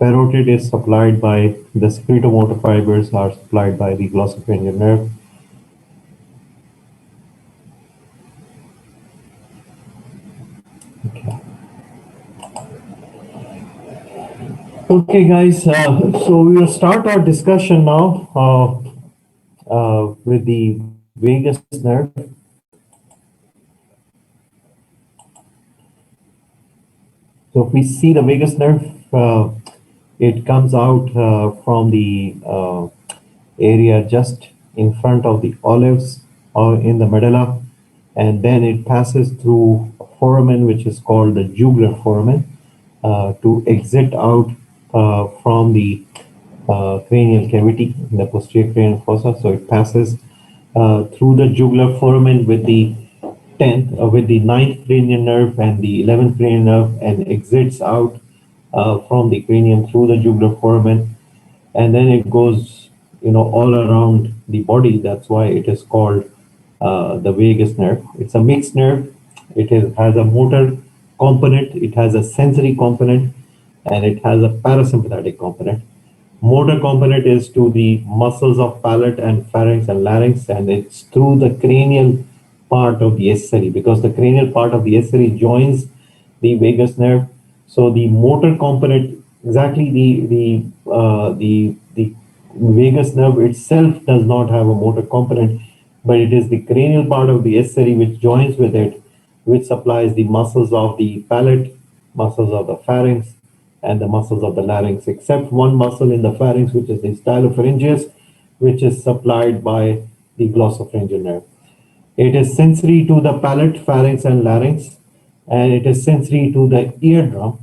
Parotid is supplied by the secretomotor fibers are supplied by the glossopharyngeal nerve. Okay, guys, so we will start our discussion now with the vagus nerve. So if we see the vagus nerve, it comes out from the area just in front of the olives or in the medulla, and then it passes through a foramen which is called the jugular foramen to exit out from the cranial cavity in the posterior cranial fossa. So it passes through the jugular foramen with the 10th, with the 9th cranial nerve and the 11th cranial nerve, and exits out from the cranium through the jugular foramen, and then it goes, all around the body. That's why it is called the vagus nerve. It's a mixed nerve. Has a motor component, it has a sensory component, and it has a parasympathetic component. Motor component is to the muscles of palate and pharynx and larynx, and it's through the cranial part of the accessory, because the cranial part of the accessory joins the vagus nerve. So the motor component, exactly the vagus nerve itself does not have a motor component, but it is the cranial part of the accessory which joins with it, which supplies the muscles of the palate, muscles of the pharynx, and the muscles of the larynx, except one muscle in the pharynx, which is the stylopharyngeus, which is supplied by the glossopharyngeal nerve. It is sensory to the palate, pharynx, and larynx, and it is sensory to the eardrum.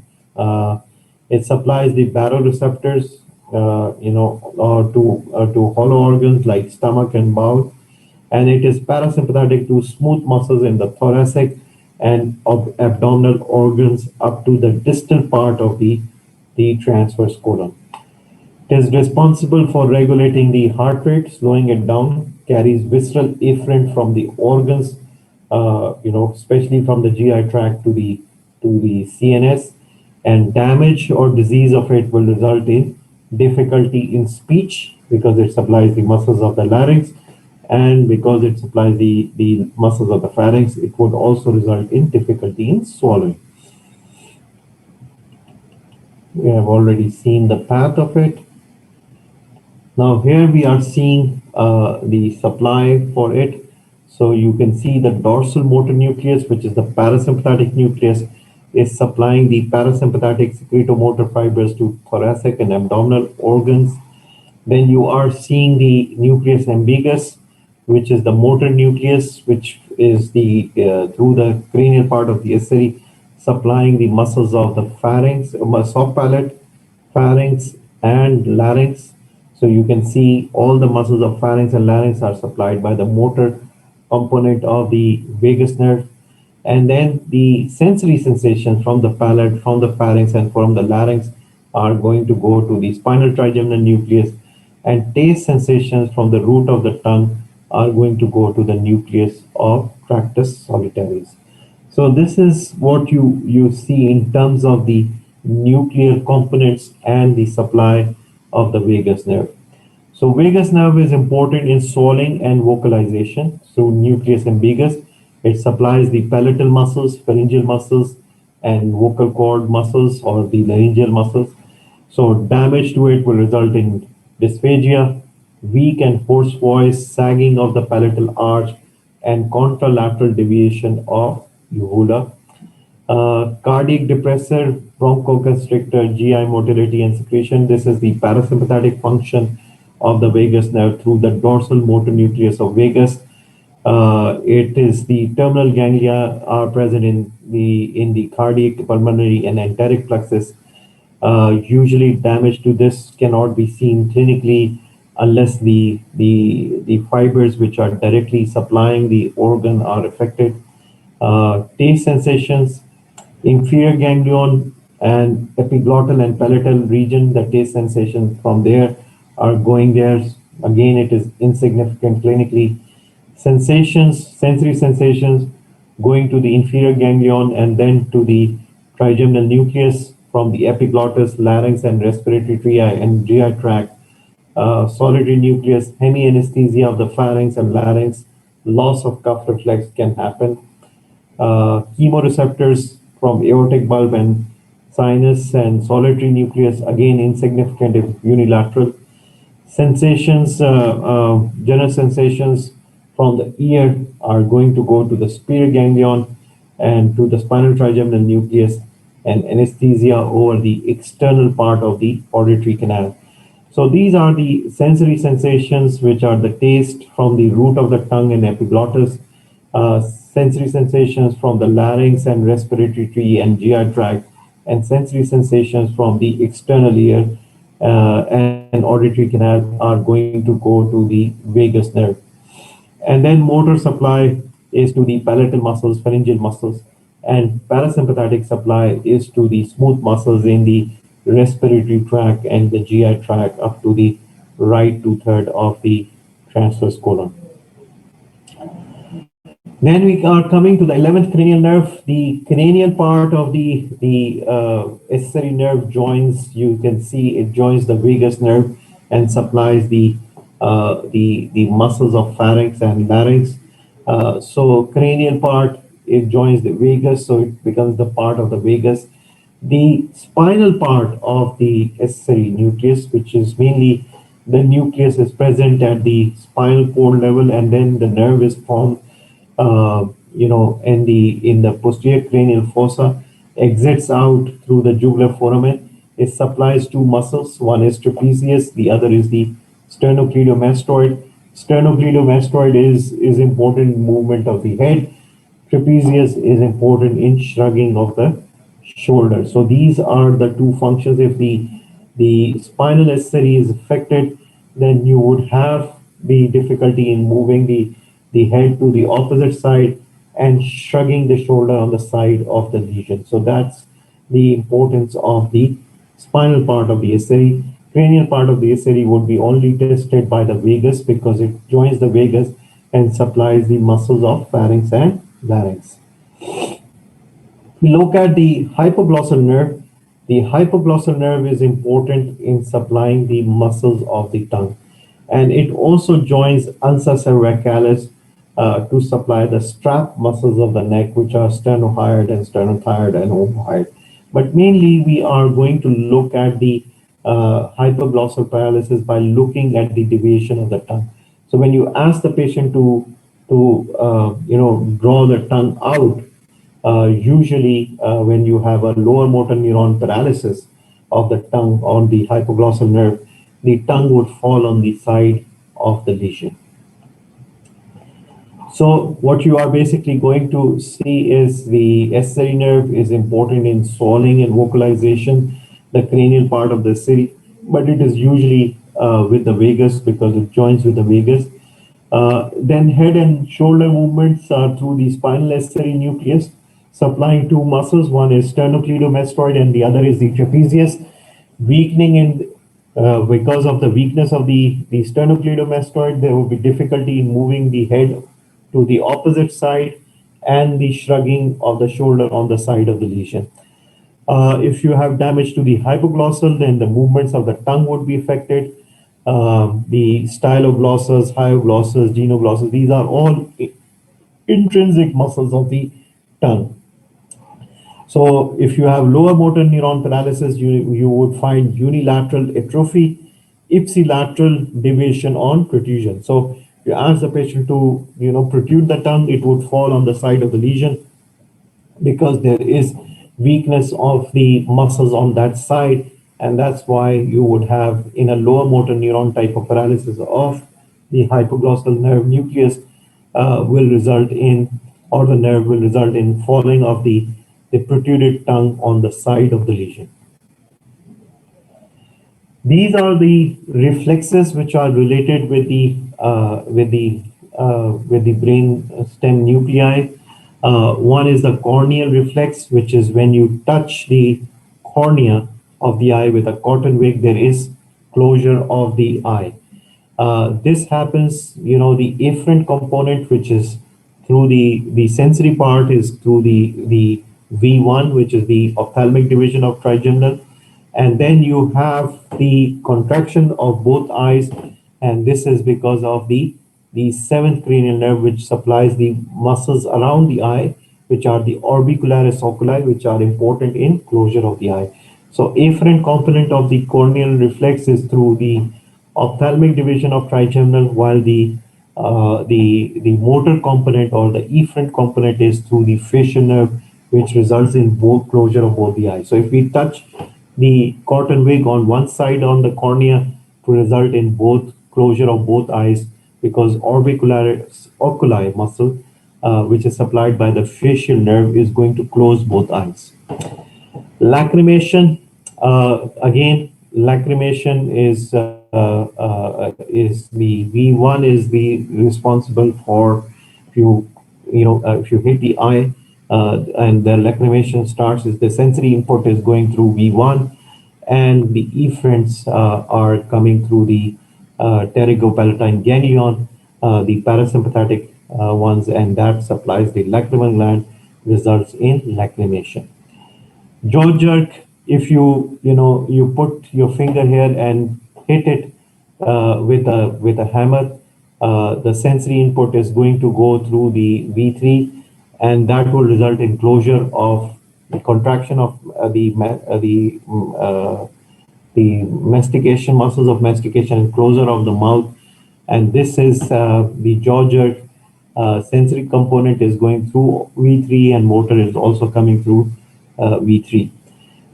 It supplies the baroreceptors, to hollow organs like stomach and bowel, and it is parasympathetic to smooth muscles in the thoracic and of abdominal organs up to the distal part of the transverse colon. It is responsible for regulating the heart rate, slowing it down, carries visceral efferent from the organs, especially from the GI tract to the CNS, and damage or disease of it will result in difficulty in speech because it supplies the muscles of the larynx, and because it supplies the muscles of the pharynx, it would also result in difficulty in swallowing. We have already seen the path of it. Now here we are seeing the supply for it. So you can see the dorsal motor nucleus, which is the parasympathetic nucleus, is supplying the parasympathetic secretomotor fibers to thoracic and abdominal organs. Then you are seeing the nucleus ambiguous, which is the motor nucleus, which is the through the cranial part of the accessory, supplying the muscles of the pharynx, soft palate, pharynx, and larynx. So you can see all the muscles of pharynx and larynx are supplied by the motor component of the vagus nerve. And then the sensory sensations from the palate, from the pharynx, and from the larynx are going to go to the spinal trigeminal nucleus, and taste sensations from the root of the tongue are going to go to the nucleus of tractus solitarius. So this is what you see in terms of the nuclear components and the supply of the vagus nerve. So vagus nerve is important in swallowing and vocalization through nucleus ambiguous. It supplies the palatal muscles, pharyngeal muscles, and vocal cord muscles or the laryngeal muscles. So damage to it will result in dysphagia, weak and hoarse voice, sagging of the palatal arch, and contralateral deviation of uvula. Cardiac depressor, bronchoconstrictor, GI motility and secretion. This is the parasympathetic function of the vagus nerve through the dorsal motor nucleus of vagus. It is the terminal ganglia are present in the cardiac, pulmonary, and enteric plexus. Usually damage to this cannot be seen clinically unless the fibers which are directly supplying the organ are affected. Taste sensations, inferior ganglion and epiglottal and palatal region, the taste sensations from there are going there. Again, it is insignificant clinically. Sensations, sensory sensations going to the inferior ganglion and then to the trigeminal nucleus. from the epiglottis, larynx, and respiratory tree and GI tract, solitary nucleus, hemianesthesia of the pharynx and larynx, loss of cuff reflex can happen. Chemoreceptors from aortic bulb and sinus and solitary nucleus, again insignificant if unilateral. Sensations, general sensations from the ear are going to go to the superior ganglion and to the spinal trigeminal nucleus, and anesthesia over the external part of the auditory canal. So these are the sensory sensations, which are the taste from the root of the tongue and epiglottis, sensory sensations from the larynx and respiratory tree and GI tract, and sensory sensations from the external ear and auditory canal are going to go to the vagus nerve. And then motor supply is to the palatal muscles, pharyngeal muscles, and parasympathetic supply is to the smooth muscles in the respiratory tract and the GI tract up to the right two-third of the transverse colon. Then we are coming to the 11th cranial nerve. The cranial part of the accessory nerve joins, you can see it joins the vagus nerve and supplies the muscles of pharynx and larynx. So cranial part, it joins the vagus, so it becomes the part of the vagus. The spinal part of the accessory nucleus, which is mainly the nucleus is present at the spinal cord level, and then the nerve is formed in the posterior cranial fossa, exits out through the jugular foramen. It supplies two muscles. One is trapezius, the other is the sternocleidomastoid. Sternocleidomastoid is important in movement of the head. Trapezius is important in shrugging of the shoulder. So these are the two functions. If the spinal accessory is affected, then you would have the difficulty in moving the head to the opposite side and shrugging the shoulder on the side of the lesion. So that's the importance of the spinal part of the accessory. Cranial part of the accessory would be only tested by the vagus because it joins the vagus and supplies the muscles of pharynx and larynx. We look at the hypoglossal nerve. The hypoglossal nerve is important in supplying the muscles of the tongue, and it also joins ansa cervicalis to supply the strap muscles of the neck, which are sternohyoid and sternothyroid and omohyoid. But mainly, we are going to look at the hyperglossal paralysis by looking at the deviation of the tongue. So when you ask the patient to draw the tongue out, usually when you have a lower motor neuron paralysis of the tongue on the hypoglossal nerve, the tongue would fall on the side of the lesion. So what you are basically going to see is the accessory nerve is important in swallowing and vocalization, the cranial part of the accessory, but it is usually with the vagus because it joins with the vagus. Then head and shoulder movements are through the spinal accessory nucleus, supplying two muscles. One is sternocleidomastoid and the other is the trapezius. Weakening in because of the weakness of the sternocleidomastoid, there will be difficulty in moving the head to the opposite side and the shrugging of the shoulder on the side of the lesion. If you have damage to the hypoglossal, then the movements of the tongue would be affected. The styloglossals, hyoglossals, genoglossals, these are all intrinsic muscles of the tongue. So if you have lower motor neuron paralysis, you would find unilateral atrophy, ipsilateral deviation on protrusion. So if you ask the patient to protrude the tongue, it would fall on the side of the lesion because there is weakness of the muscles on that side, and that's why you would have in a lower motor neuron type of paralysis of the hypoglossal nerve nucleus will result in, or the nerve will result in falling of the protruded tongue on the side of the lesion. These are the reflexes which are related with the brain stem nuclei. One is the corneal reflex, which is when you touch the cornea of the eye with a cotton wick, there is closure of the eye. This happens, the afferent component, which is through the sensory part, is through the V1, which is the ophthalmic division of trigeminal, and then you have the contraction of both eyes, and this is because of the seventh cranial nerve, which supplies the muscles around the eye, which are the orbicularis oculi, which are important in closure of the eye. So afferent component of the corneal reflex is through the ophthalmic division of trigeminal, while the motor component or the efferent component is through the facial nerve, which results in both closure of both the eyes. So if we touch the cotton wig on one side on the cornea to result in both closure of both eyes, because orbicularis oculi muscle, which is supplied by the facial nerve, is going to close both eyes. Lacrimation, again, lacrimation is the V1 is the responsible for if if you hit the eye and the lacrimation starts, is the sensory input is going through V1, and the efferents are coming through the pterygopalatine ganglion, the parasympathetic ones, and that supplies the lacrimal gland, results in lacrimation. Jaw jerk, if you put your finger here and hit it with a hammer, the sensory input is going to go through the V3, and that will result in closure of the contraction of the mastication muscles of mastication and closure of the mouth, and this is the jaw jerk. Sensory component is going through V3, and motor is also coming through V3.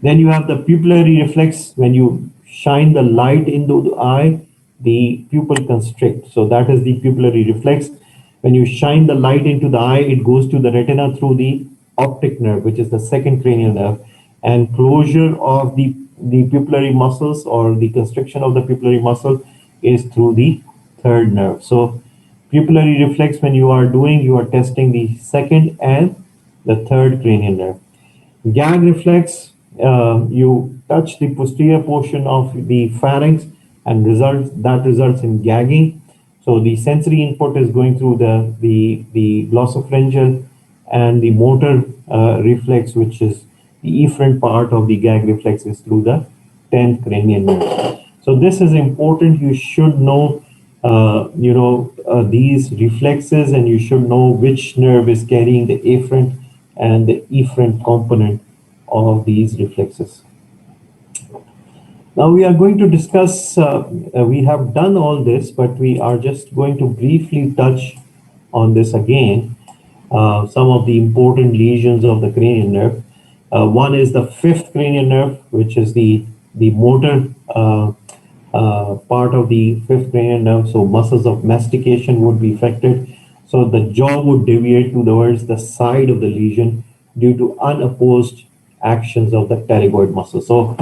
Then you have the pupillary reflex. When you shine the light into the eye, the pupil constricts. So that is the pupillary reflex. When you shine the light into the eye, it goes to the retina through the optic nerve, which is the second cranial nerve, and closure of the pupillary muscles or the constriction of the pupillary muscle is through the third nerve. So pupillary reflex, when you are testing the second and the third cranial nerve. Gag reflex, you touch the posterior portion of the pharynx and results in gagging. So the sensory input is going through the glossopharyngeal, and the motor reflex, which is the efferent part of the gag reflex, is through the 10th cranial nerve. So this is important. You should know these reflexes, and you should know which nerve is carrying the afferent and the efferent component of these reflexes. Now we are going to discuss, we have done all this, but we are just going to briefly touch on this again, some of the important lesions of the cranial nerve. One is the fifth cranial nerve, which is the motor part of the fifth cranial nerve. So muscles of mastication would be affected. So the jaw would deviate towards the side of the lesion due to unopposed actions of the pterygoid muscle. So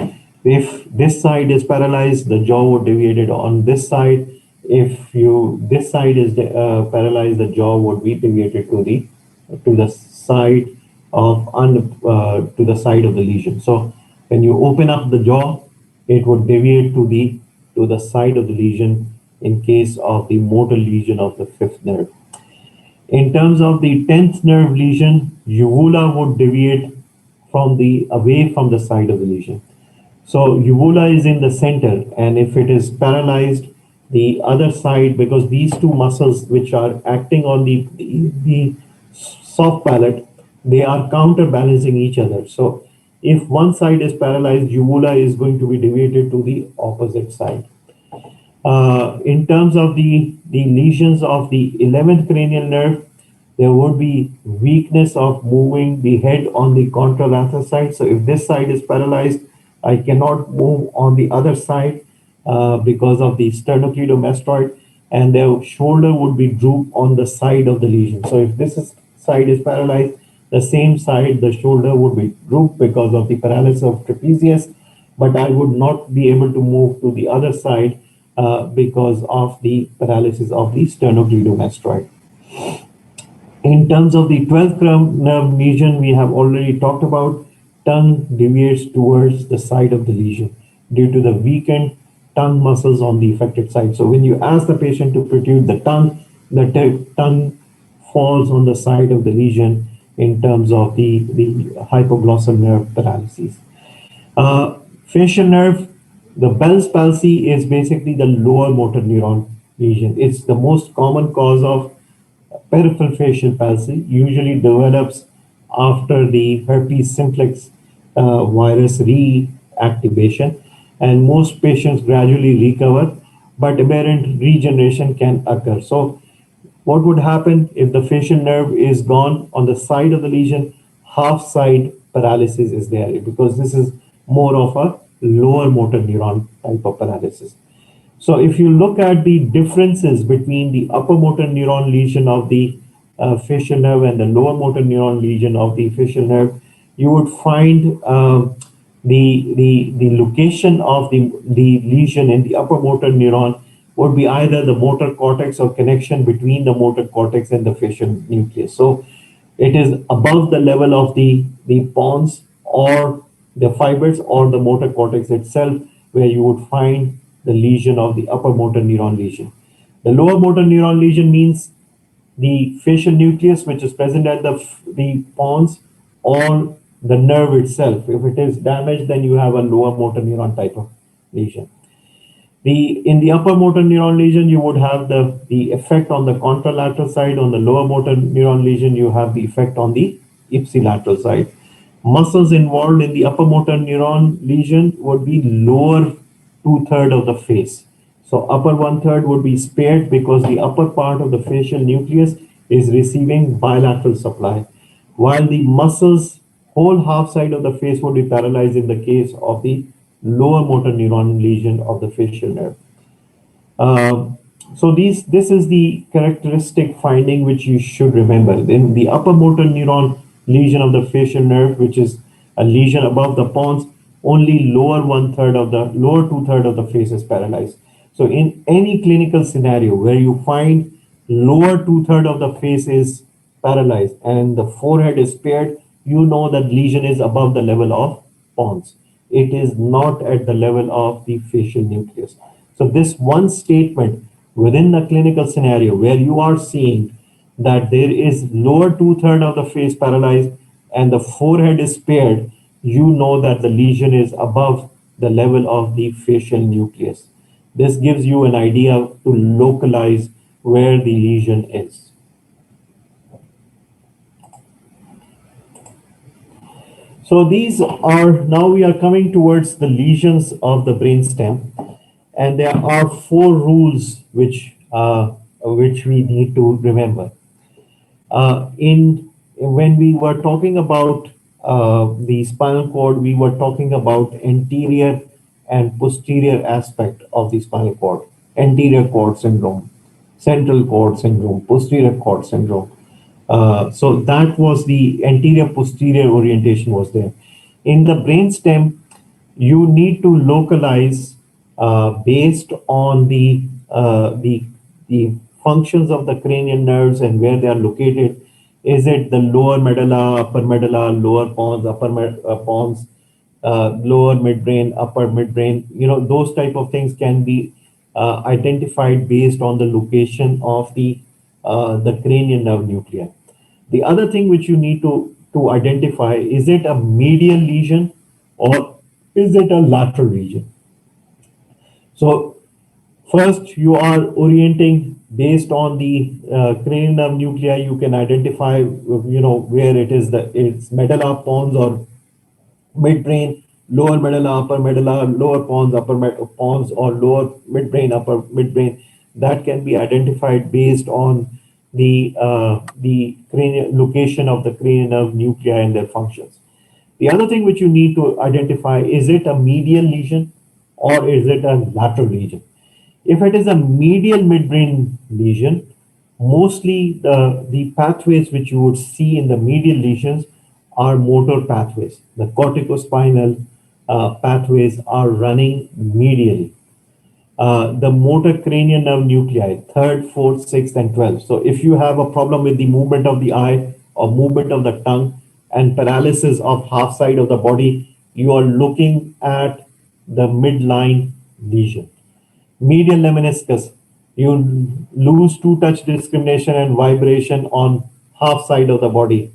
if this side is paralyzed, the jaw would deviate it on this side. If this side is paralyzed, the jaw would be deviated to the side of to the side of the lesion. So when you open up the jaw, it would deviate to the side of the lesion in case of the motor lesion of the fifth nerve. In terms of the 10th nerve lesion, uvula would deviate away from the side of the lesion. So uvula is in the center, and if it is paralyzed, the other side, because these two muscles which are acting on the soft palate, they are counterbalancing each other. So if one side is paralyzed, uvula is going to be deviated to the opposite side. In terms of the lesions of the 11th cranial nerve, there would be weakness of moving the head on the contralateral side. So if this side is paralyzed, I cannot move on the other side because of the sternocleidomastoid, and the shoulder would be drooped on the side of the lesion. So if side is paralyzed, the same side, the shoulder would be drooped because of the paralysis of trapezius, but I would not be able to move to the other side because of the paralysis of the sternocleidomastoid. In terms of the 12th nerve lesion, we have already talked about. Tongue deviates towards the side of the lesion due to the weakened tongue muscles on the affected side. So when you ask the patient to protrude the tongue falls on the side of the lesion, in terms of the hypoglossal nerve paralysis. Facial nerve, the Bell's palsy is basically the lower motor neuron lesion. It's the most common cause of peripheral facial palsy, usually develops after the herpes simplex virus reactivation, and most patients gradually recover, but aberrant regeneration can occur. So what would happen if the facial nerve is gone on the side of the lesion? Half side paralysis is there because this is more of a lower motor neuron type of paralysis. So if you look at the differences between the upper motor neuron lesion of the facial nerve and the lower motor neuron lesion of the facial nerve, you would find the location of the lesion in the upper motor neuron would be either the motor cortex or connection between the motor cortex and the facial nucleus. So it is above the level of the pons or the fibers or the motor cortex itself where you would find the lesion of the upper motor neuron lesion. The lower motor neuron lesion means the facial nucleus which is present at the pons or the nerve itself. If it is damaged, then you have a lower motor neuron type of lesion. In the upper motor neuron lesion, you would have the effect on the contralateral side. On the lower motor neuron lesion, you have the effect on the ipsilateral side. Muscles involved in the upper motor neuron lesion would be lower two-thirds of the face. So upper one-third would be spared because the upper part of the facial nucleus is receiving bilateral supply, while the muscles, whole half side of the face would be paralyzed in the case of the lower motor neuron lesion of the facial nerve. So this is the characteristic finding which you should remember. In the upper motor neuron lesion of the facial nerve, which is a lesion above the pons, only lower two-third of the face is paralyzed. So in any clinical scenario where you find lower two-third of the face is paralyzed and the forehead is spared, you know that lesion is above the level of pons. It is not at the level of the facial nucleus. So this one statement within the clinical scenario where you are seeing that there is lower two-thirds of the face paralyzed and the forehead is spared, you know that the lesion is above the level of the facial nucleus. This gives you an idea to localize where the lesion is. So these are, now we are coming towards the lesions of the brainstem, and there are four rules which we need to remember. In when we were talking about the spinal cord, we were talking about anterior and posterior aspect of the spinal cord. Anterior cord syndrome, central cord syndrome, posterior cord syndrome. So that was the anterior posterior orientation was there. In the brainstem, you need to localize based on the functions of the cranial nerves and where they are located. Is it the lower medulla, upper medulla, lower pons, pons, lower midbrain, upper midbrain? You know, those type of things can be identified based on the location of the cranial nerve nuclei. The other thing which you need to identify, is it a medial lesion or is it a lateral lesion? So first you are orienting based on the cranial nerve nuclei. You can identify, you know, where it's medulla, pons, or midbrain, lower medulla, upper medulla, lower pons, pons, or lower midbrain, upper midbrain. That can be identified based on the cranial location of the cranial nerve nuclei and their functions. The other thing which you need to identify, is it a medial lesion or is it a lateral lesion? If it is a medial midbrain lesion, mostly the pathways which you would see in the medial lesions are motor pathways. The corticospinal pathways are running medially. The motor cranial nerve nuclei, third, fourth, sixth, and 12th. So if you have a problem with the movement of the eye or movement of the tongue and paralysis of half side of the body, you are looking at the midline lesion. Medial lemniscus, you lose two touch discrimination and vibration on half side of the body.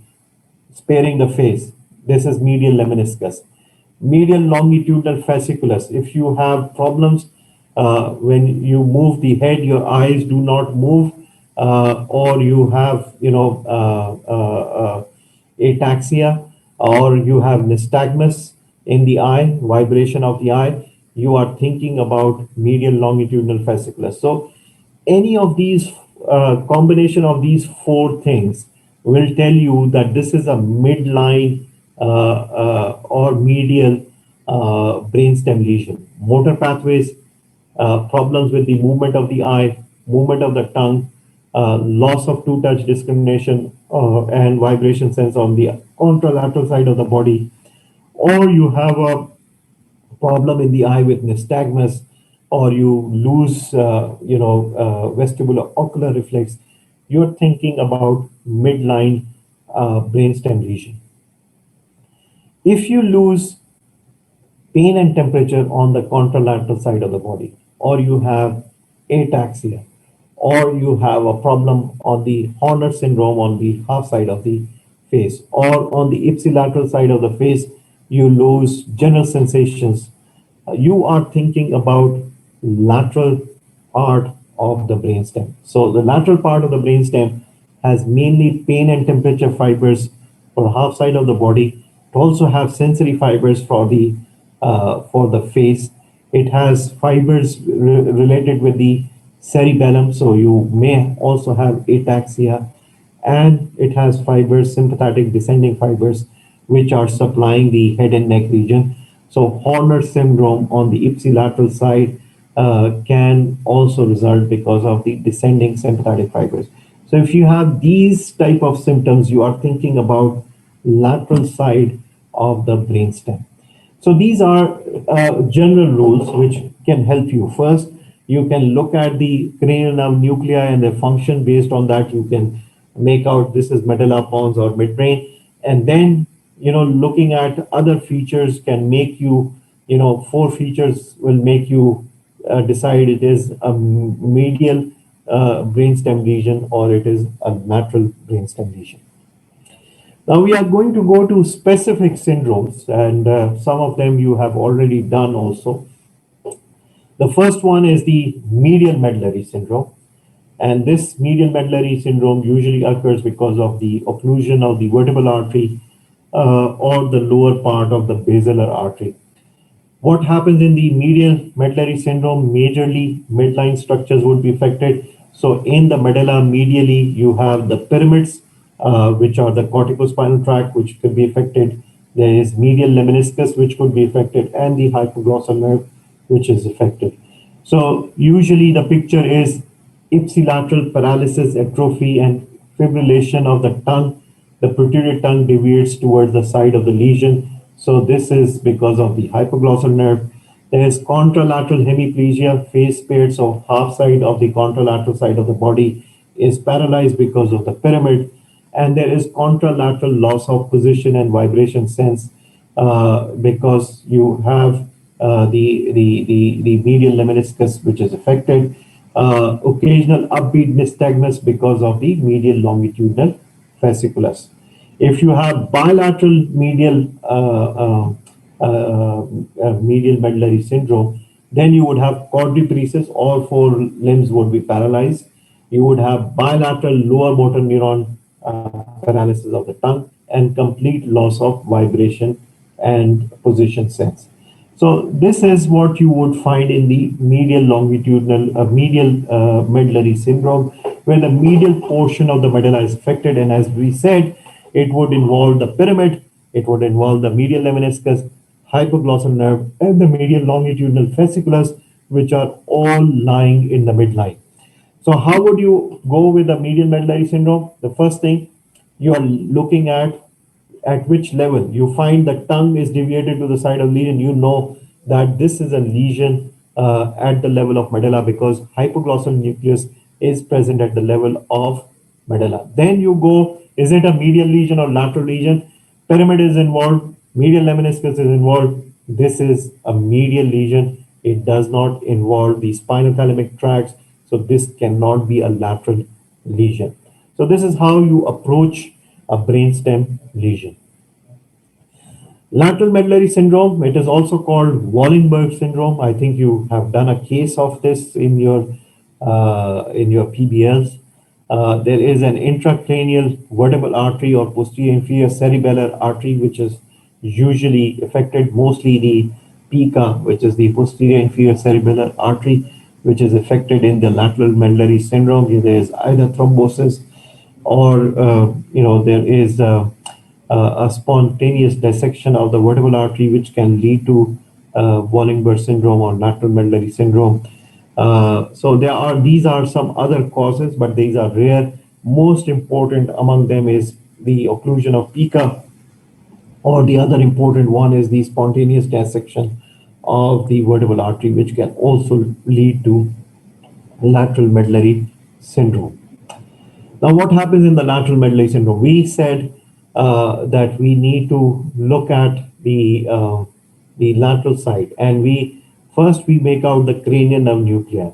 sparing the face. This is medial lemniscus. Medial longitudinal fasciculus. If you have problems when you move the head, your eyes do not move, or you have, ataxia, or you have nystagmus in the eye, vibration of the eye, you are thinking about medial longitudinal fasciculus. So any of these combination of these four things will tell you that this is a midline or medial brainstem lesion. Motor pathways, problems with the movement of the eye, movement of the tongue, loss of two-touch discrimination, and vibration sense on the contralateral side of the body, or you have a problem in the eye with nystagmus, or you lose, vestibular ocular reflex, you're thinking about midline brainstem lesion. If you lose pain and temperature on the contralateral side of the body, or you have ataxia, or you have a problem on the Horner syndrome on the half side of the face, or on the ipsilateral side of the face, you lose general sensations. You are thinking about lateral part of the brainstem. So the lateral part of the brainstem has mainly pain and temperature fibers for half side of the body. It also have sensory fibers for the face. It has fibers related with the cerebellum, so you may also have ataxia, and it has fibers, sympathetic descending fibers, which are supplying the head and neck region. So Horner syndrome on the ipsilateral side can also result because of the descending sympathetic fibers. So if you have these type of symptoms, you are thinking about lateral side of the brainstem. So these are general rules which can help you. First, you can look at the cranial nerve nuclei and their function. Based on that, you can make out this is medulla, pons, or midbrain. And then, looking at other features can make you, four features will make you decide it is a medial brainstem lesion or it is a lateral brainstem lesion. Now we are going to go to specific syndromes, and some of them you have already done also. The first one is the medial medullary syndrome. And this medial medullary syndrome usually occurs because of the occlusion of the vertebral artery or the lower part of the basilar artery. What happens in the medial medullary syndrome? Majorly, midline structures would be affected. So in the medulla medially, you have the pyramids, which are the corticospinal tract, which could be affected. There is medial lemniscus, which could be affected, and the hypoglossal nerve, which is affected. So usually the picture is ipsilateral paralysis, atrophy, and fibrillation of the tongue. The protruded tongue deviates towards the side of the lesion. So this is because of the hypoglossal nerve. There is contralateral hemiplegia, face paired, so half side of the contralateral side of the body is paralyzed because of the pyramid. And there is contralateral loss of position and vibration sense because you have the medial lemniscus, which is affected. Occasional upbeat nystagmus because of the medial longitudinal fasciculus. If you have bilateral medial medullary syndrome, then you would have quadriparesis, all four limbs would be paralyzed. You would have bilateral lower motor neuron paralysis of the tongue and complete loss of vibration and position sense. So this is what you would find in the medial longitudinal, medullary syndrome, where the medial portion of the medulla is affected. And as we said, it would involve the pyramid, it would involve the medial lemniscus, hypoglossal nerve, and the medial longitudinal fasciculus, which are all lying in the midline. So how would you go with the medial medullary syndrome? The first thing, you are looking at which level. You find the tongue is deviated to the side of lesion, you know that this is a lesion at the level of medulla because hypoglossal nucleus is present at the level of medulla. Then you go, is it a medial lesion or lateral lesion? Pyramid is involved, medial lemniscus is involved. This is a medial lesion. It does not involve the spinothalamic tracts, so this cannot be a lateral lesion. So this is how you approach a brainstem lesion. Lateral medullary syndrome, it is also called Wallenberg syndrome. I think you have done a case of this in your PBLs. There is an intracranial vertebral artery or posterior inferior cerebellar artery, which is usually affected, mostly the PICA, which is the posterior inferior cerebellar artery, which is affected in the lateral medullary syndrome. There is either thrombosis or there is a spontaneous dissection of the vertebral artery, which can lead to Wallenberg syndrome or lateral medullary syndrome. So these are some other causes, but these are rare. Most important among them is the occlusion of pica, or the other important one is the spontaneous dissection of the vertebral artery, which can also lead to lateral medullary syndrome. Now, what happens in the lateral medullary syndrome? We said that we need to look at the lateral side, and we make out the cranial nerve nuclei.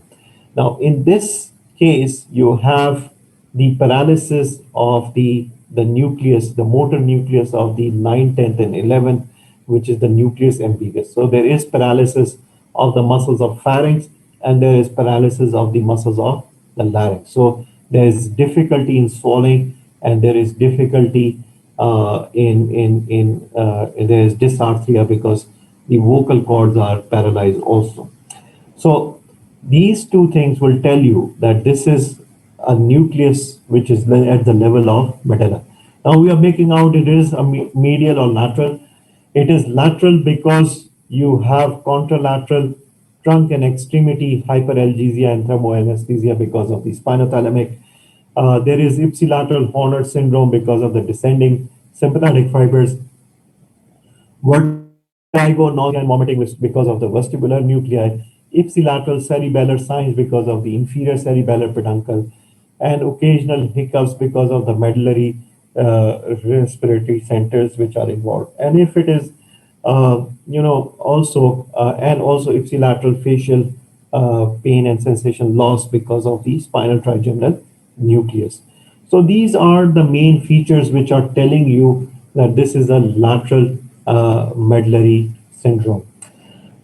Now, in this case, you have the paralysis of the nucleus, the motor nucleus of the 9th, 10th, and 11th, which is the nucleus ambiguous. So there is paralysis of the muscles of pharynx, and there is paralysis of the muscles of the larynx. So there is difficulty in swallowing, and there is difficulty there is dysarthria because the vocal cords are paralyzed also. So these two things will tell you that this is a nucleus which is at the level of medulla. Now we are making out it is a medial or lateral. It is lateral because you have contralateral trunk and extremity hyperalgesia and thermoanesthesia because of the spinothalamic. There is ipsilateral Horner syndrome because of the descending sympathetic fibers. Vertigo, nausea, and vomiting because of the vestibular nuclei. Ipsilateral cerebellar signs because of the inferior cerebellar peduncle, and occasional hiccups because of the medullary respiratory centers which are involved. And if it is, also ipsilateral facial pain and sensation loss because of the spinal trigeminal nucleus. So these are the main features which are telling you that this is a lateral medullary syndrome.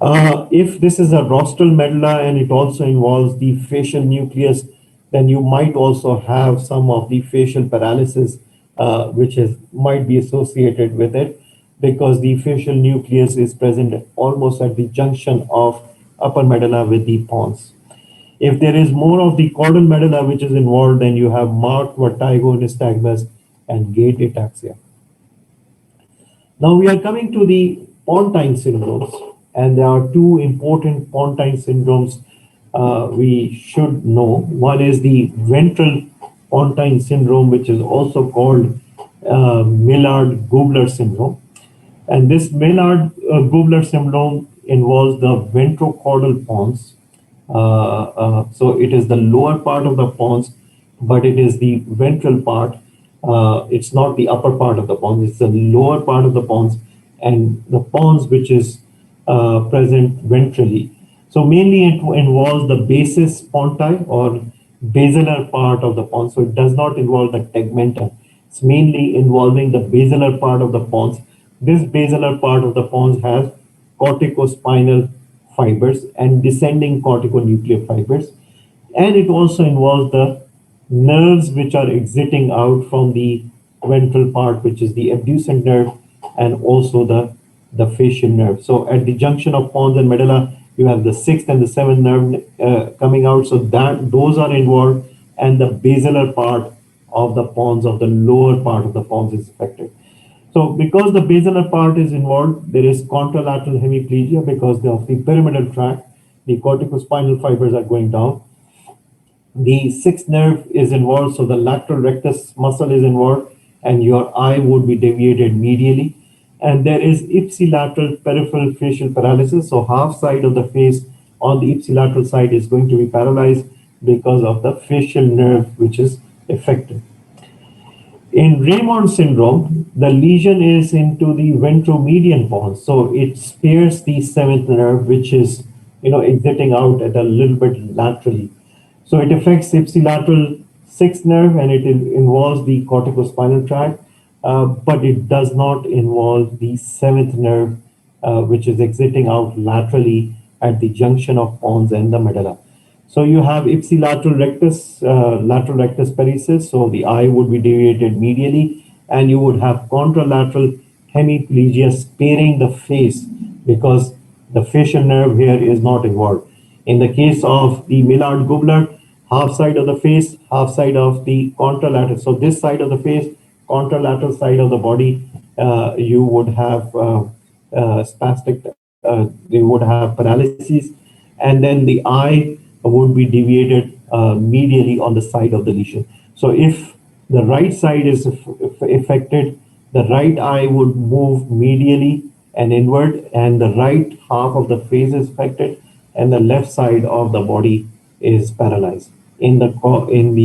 If this is a rostral medulla and it also involves the facial nucleus, then you might also have some of the facial paralysis, might be associated with it, because the facial nucleus is present almost at the junction of upper medulla with the pons. If there is more of the caudal medulla which is involved, then you have marked vertigo, nystagmus, and gait ataxia. Now we are coming to the Pontine syndromes, and there are two important Pontine syndromes we should know. One is the ventral Pontine syndrome, which is also called Maillard-Gubler syndrome. And this Maillard-Gubler syndrome involves the ventrocaudal pons. So it is the lower part of the pons, but it is the ventral part. It's not the upper part of the pons, it's the lower part of the pons, and the pons which is present ventrally. So mainly it involves the basis ponti or basilar part of the pons. So it does not involve the tegmentum. It's mainly involving the basilar part of the pons. This basilar part of the pons has corticospinal fibers and descending corticonuclear fibers. And it also involves the nerves which are exiting out from the ventral part, which is the abducent nerve, and also the facial nerve. So at the junction of pons and medulla, you have the sixth and the seventh nerve coming out. So those are involved, and the basilar part of the pons, of the lower part of the pons, is affected. So because the basilar part is involved, there is contralateral hemiplegia because of the pyramidal tract. The corticospinal fibers are going down. The sixth nerve is involved, so the lateral rectus muscle is involved, and your eye would be deviated medially. And there is ipsilateral peripheral facial paralysis. So half side of the face on the ipsilateral side is going to be paralyzed because of the facial nerve which is affected. In Raymond syndrome, the lesion is into the ventromedian pons. So it spares the seventh nerve, which is exiting out at a little bit laterally. So it affects ipsilateral sixth nerve, and it involves the corticospinal tract. but it does not involve the seventh nerve, which is exiting out laterally at the junction of pons and the medulla. So you have ipsilateral rectus, lateral rectus paresis, so the eye would be deviated medially, and you would have contralateral hemiplegia sparing the face because the facial nerve here is not involved. In the case of the Millard Gubler, half side of the face, half side of the contralateral. So this side of the face, contralateral side of the body, you would have spastic, they would have paralysis, and then the eye would be deviated medially on the side of the lesion. So if the right side is affected, the right eye would move medially and inward, and the right half of the face is affected, and the left side of the body is paralyzed in the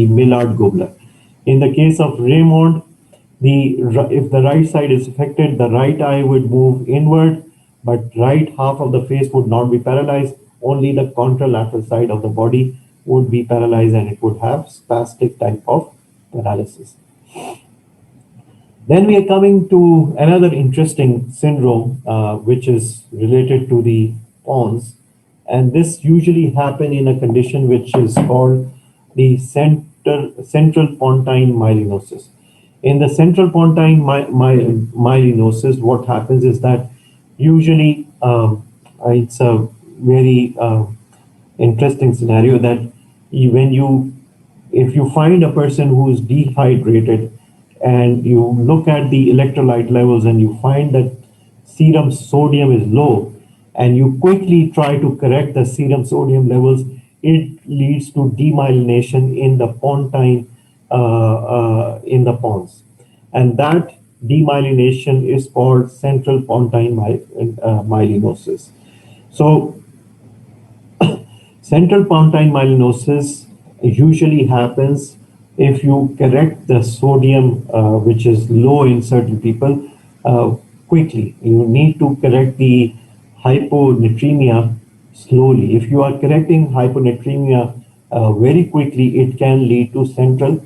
Millard Gobler. In the case of Raymond, if the right side is affected, the right eye would move inward, but right half of the face would not be paralyzed. Only the contralateral side of the body would be paralyzed, and it would have spastic type of paralysis. Then we are coming to another interesting syndrome, which is related to the pons, and this usually happen in a condition which is called the central pontine myelinosis. In the central pontine myelinosis, what happens is that usually it's a very interesting scenario that when you if you find a person who is dehydrated and you look at the electrolyte levels and you find that serum sodium is low and you quickly try to correct the serum sodium levels, it leads to demyelination in the pontine in the pons, and that demyelination is called central pontine myelinosis. So central pontine myelinosis usually happens if you correct the sodium, which is low in certain people, quickly. You need to correct the hyponatremia slowly. If you are correcting hyponatremia very quickly, it can lead to central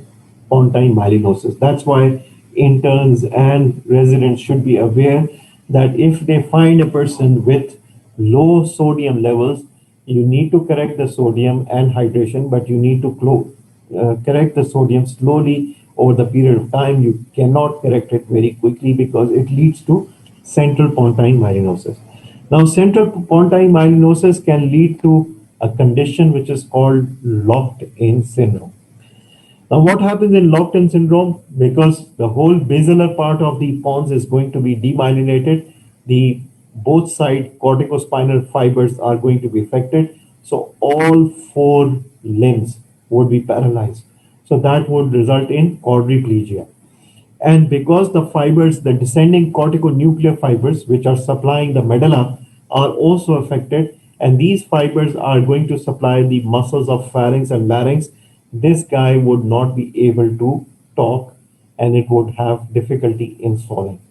pontine myelinosis. That's why interns and residents should be aware that if they find a person with low sodium levels, you need to correct the sodium and hydration, but you need to correct the sodium slowly over the period of time. You cannot correct it very quickly because it leads to central pontine myelinosis. Now, central pontine myelinosis can lead to a condition which is called locked-in syndrome. Now, what happens in Lockpin syndrome? Because the whole basilar part of the pons is going to be demyelinated, the both side corticospinal fibers are going to be affected. So all four limbs would be paralyzed. So that would result in quadriplegia. And because the fibers, the descending corticonuclear fibers, which are supplying the medulla, are also affected, and these fibers are going to supply the muscles of pharynx and larynx, this guy would not be able to talk and it would have difficulty in swallowing.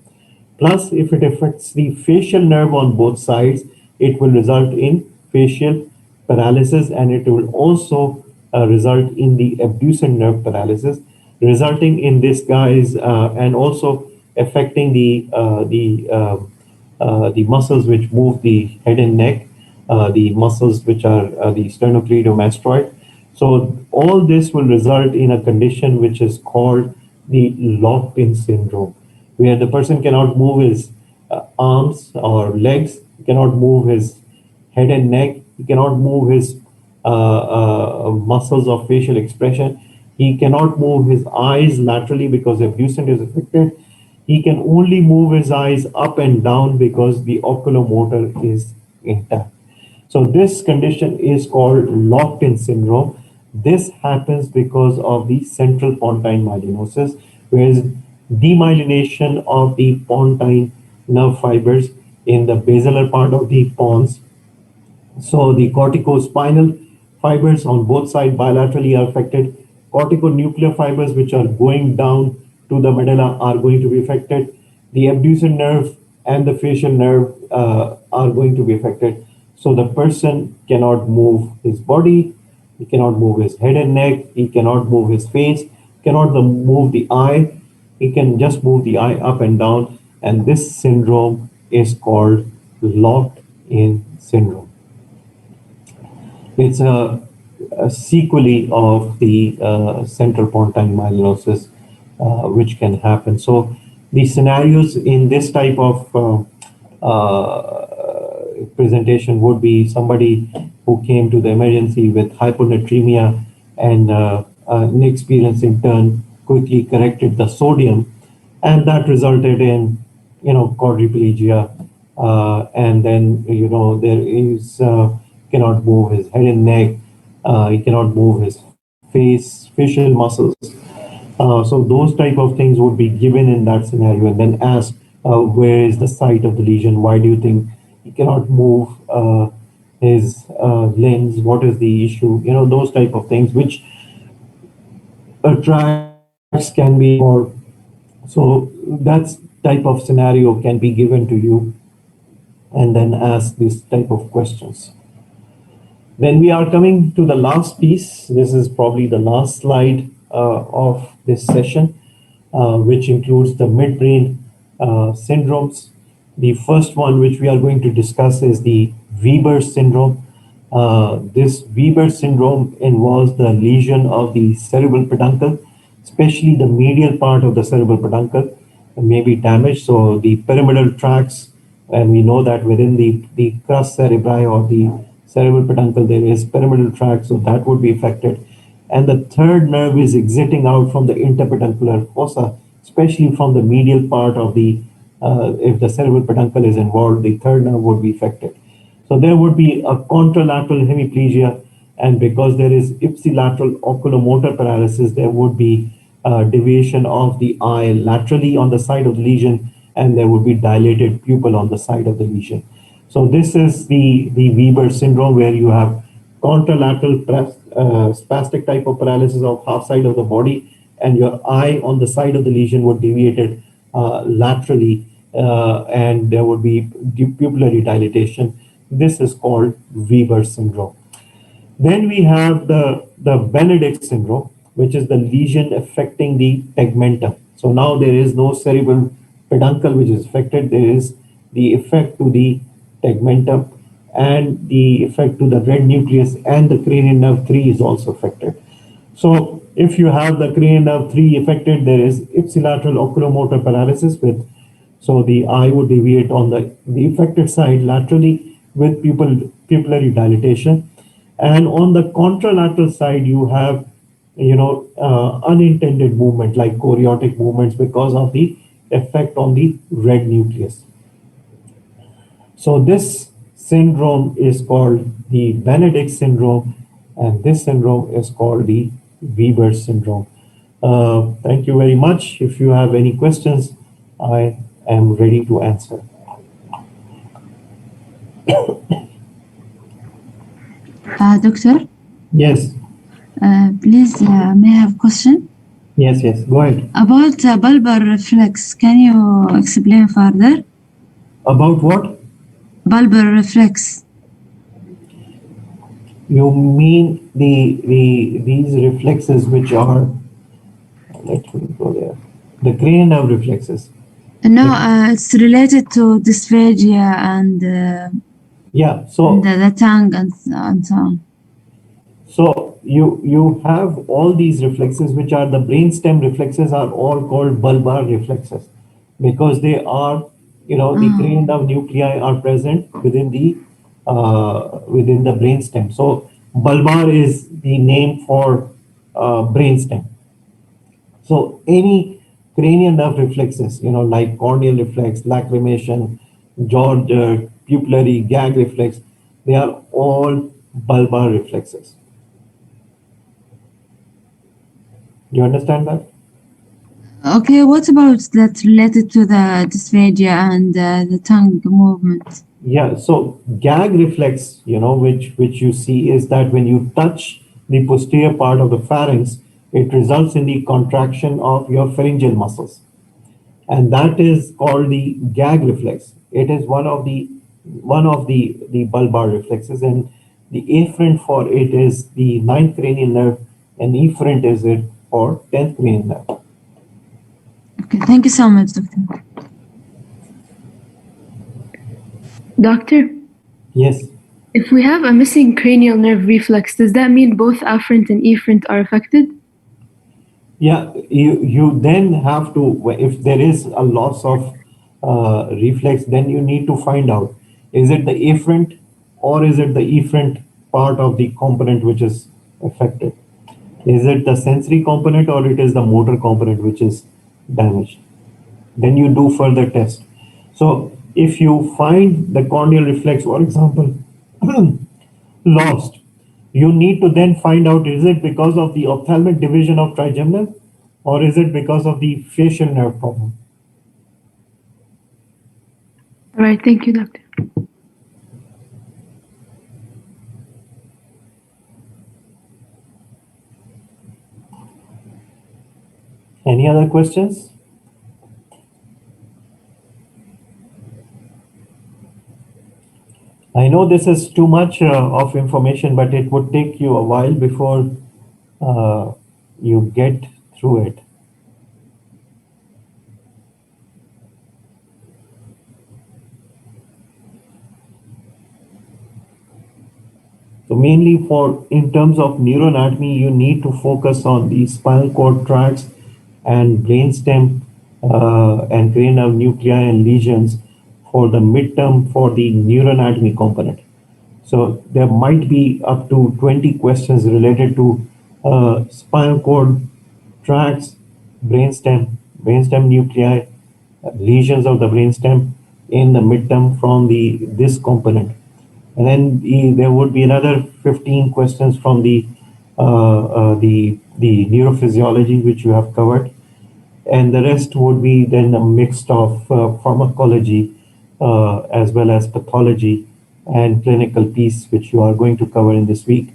Plus, if it affects the facial nerve on both sides, it will result in facial paralysis, and it will also result in the abducent nerve paralysis, resulting in this guy's and also affecting the muscles which move the head and neck, the muscles which are the sternocleidomastoid. So all this will result in a condition which is called the locked-in syndrome, where the person cannot move his arms or legs, he cannot move his head and neck, he cannot move his muscles of facial expression, he cannot move his eyes laterally because abducent is affected. He can only move his eyes up and down because the oculomotor is intact. So this condition is called locked-in syndrome. This happens because of the central pontine myelinosis, whereas demyelination of the pontine nerve fibers in the basilar part of the pons. So the corticospinal fibers on both sides bilaterally are affected. Corticonuclear fibers, which are going down to the medulla, are going to be affected. The abducent nerve and the facial nerve are going to be affected. So the person cannot move his body, he cannot move his head and neck, he cannot move his face, cannot move the eye, He can just move the eye up and down, and this syndrome is called locked-in syndrome. It's a sequelae of the central pontine myelinosis, which can happen. So the scenarios in this type of presentation would be somebody who came to the emergency with hyponatremia and an experience in turn quickly corrected the sodium, and that resulted in quadriplegia, and then there is cannot move his head and neck, he cannot move his facial muscles. So those type of things would be given in that scenario, and then asked, where is the site of the lesion? Why do you think he cannot move his limbs? What is the issue? Those type of things, which tracks can be given for. So that type of scenario can be given to you, and then ask this type of questions. Then we are coming to the last piece. This is probably the last slide of this session, which includes the midbrain syndromes. The first one which we are going to discuss is the Weber syndrome. This Weber syndrome involves the lesion of the cerebral peduncle, especially the medial part of the cerebral peduncle may be damaged. So the pyramidal tracts, and we know that within the crus cerebri or the cerebral peduncle, there is pyramidal tract, so that would be affected. And the third nerve is exiting out from the interpeduncular fossa, especially from the medial part of the, if the cerebral peduncle is involved, the third nerve would be affected. So there would be a contralateral hemiplegia, and because there is ipsilateral oculomotor paralysis, there would be deviation of the eye laterally on the side of the lesion, and there would be dilated pupil on the side of the lesion. So this is the Weber syndrome, where you have contralateral spastic type of paralysis of half side of the body, and your eye on the side of the lesion would deviate laterally, and there would be pupillary dilatation. This is called Weber syndrome. Then we have the Benedict syndrome, which is the lesion affecting the tegmentum. So now there is no cerebral peduncle which is affected. There is the effect to the tegmentum, and the effect to the red nucleus, and the cranial nerve 3 is also affected. So if you have the cranial nerve 3 affected, there is ipsilateral oculomotor paralysis with, so the eye would deviate on the affected side laterally with pupillary dilatation. And on the contralateral side, you have unintended movement like choreotic movements because of the effect on the red nucleus. So this syndrome is called the Benedict syndrome, and this syndrome is called the Weber syndrome. Thank you very much. If you have any questions, I am ready to answer. Doctor? Yes. Please, may I have a question? Yes, go ahead. About bulbar reflex, can you explain further? About what? Bulbar reflex. You mean these reflexes which are, let me go there, the cranial nerve reflexes? No, it's related to dysphagia and yeah, so the tongue and so on. So you have all these reflexes, which are the brainstem reflexes, are all called bulbar reflexes, because they are, the cranial nerve nuclei are present within the brainstem. So bulbar is the name for brainstem. So any cranial nerve reflexes, like corneal reflex, lacrimation, jaw jerk, pupillary, gag reflex, they are all bulbar reflexes. You understand that? Okay, what about that related to the dysphagia and the tongue movement? Yeah, so gag reflex, which you see is that when you touch the posterior part of the pharynx, it results in the contraction of your pharyngeal muscles. And that is called the gag reflex. It is one of the bulbar reflexes, and the afferent for it is the 9th cranial nerve, and efferent is it for 10th cranial nerve. Okay, thank you so much, doctor. Doctor, Yes. if we have a missing cranial nerve reflex, does that mean both afferent and efferent are affected? Yeah, you then have to, if there is a loss of reflex, then you need to find out, is it the afferent or is it the efferent part of the component which is affected? Is it the sensory component or it is the motor component which is damaged? Then you do further test. So if you find the corneal reflex, for example, lost, you need to then find out, is it because of the ophthalmic division of trigeminal or is it because of the facial nerve problem? All right, thank you, doctor. Any other questions? I know this is too much of information, but it would take you a while before you get through it. So mainly for in terms of neuroanatomy, you need to focus on the spinal cord tracts and brainstem and cranial nuclei and lesions for the midterm for the neuroanatomy component. So there might be up to 20 questions related to spinal cord tracts, brainstem nuclei, lesions of the brainstem in the midterm from the this component. And then there would be another 15 questions from the neurophysiology, which you have covered. And the rest would be then a mix of pharmacology as well as pathology and clinical piece, which you are going to cover in this week.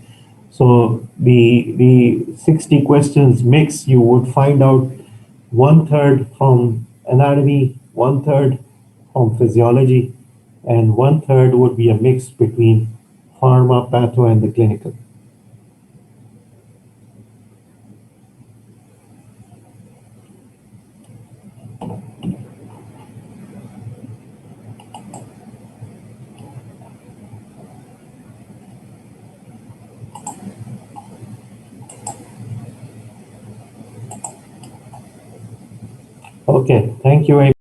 So the 60 questions mix, you would find out 1/3 from anatomy, 1/3 from physiology, and 1/3 would be a mix between pharma, patho, and the clinical. Okay, thank you very